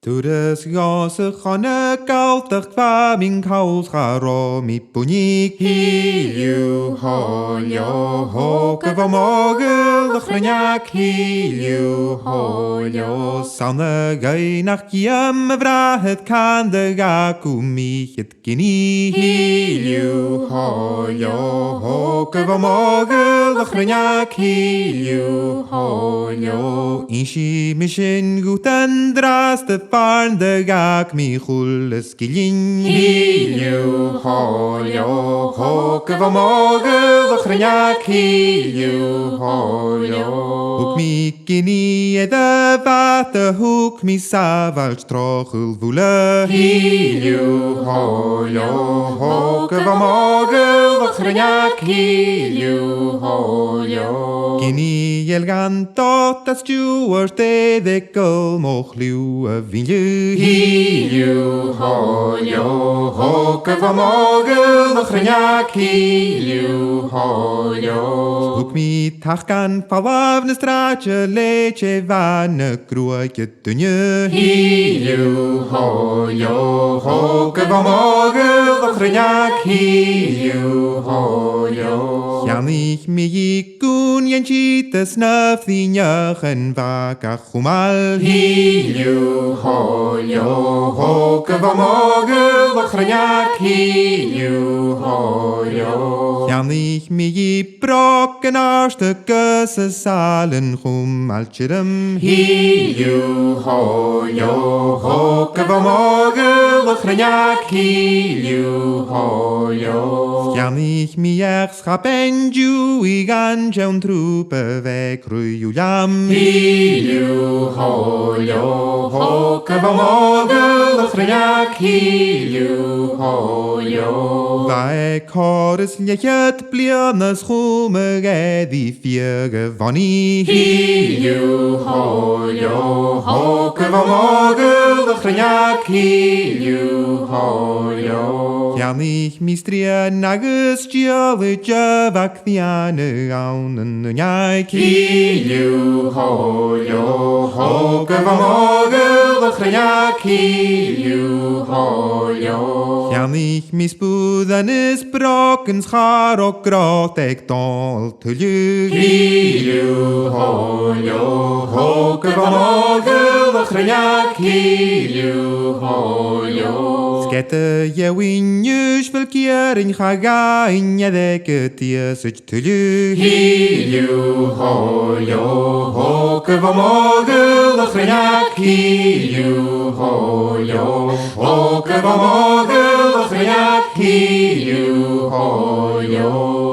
Turas gose chane galtach kwa min kaus charo mi bunig Hiliu holio Hoge va mogel de chreniak Hiliu holio Sanne gai nach kiem vrahet kan de gaku mich het gini Hiliu holio Hoge va mogel de chreniak Hiliu holio Inshi mishin guten dras de farn de gak mi chulles gilin Hiliu holio Hoge va mogel de chreniak Hiliu holio Hoek mi gini e de vate hoek mi saval strochel voele Hiliu holio Hoge va mogel de chreniak Hiliu holio Gini el gan tot as stuart de kul moch liu a vinju Hiliu holio Hoge va mogel de chreniak Hiliu holio Hoek mi tach gan falavne straatje leedje van een kroetje dunje Hiliu holio Hoge va mogel de chreniak Hiliu holio Jan ich mi kun jen chite snaf die njachen vaka chumal Hiliu holio Hoge va mogel de chreniak Hiliu holio Jan ich mi broken arste kusse salen chum altjerem Hiliu holio Hoge va mogel de chreniak Hiliu holio Jan ich mi schap en ju I gan jaun trupe weg rujuljam Hiliu holio Hoge va mogel de chreniak Hiliu holio Vai chores lechet blianas chume di fiege vanni Hiliu holio Hoge va mogel de chreniak Hiliu holio Jan ich mistria nagus jale javak thiane aunen njaik Hiliu holio Hoge va mogel de chreniak Hiliu holio Jan ich mispudan is broken schar och grat ek dal tulju Hiliu holio Hoge va mogel de chreniak Hiliu holio Skette je winjus vel kiering ga in je deke ties het tulju Hiliu holio Hoge va mogel de chreniak Hiliu holio Hoge va mogel de chreniak Hiliu holio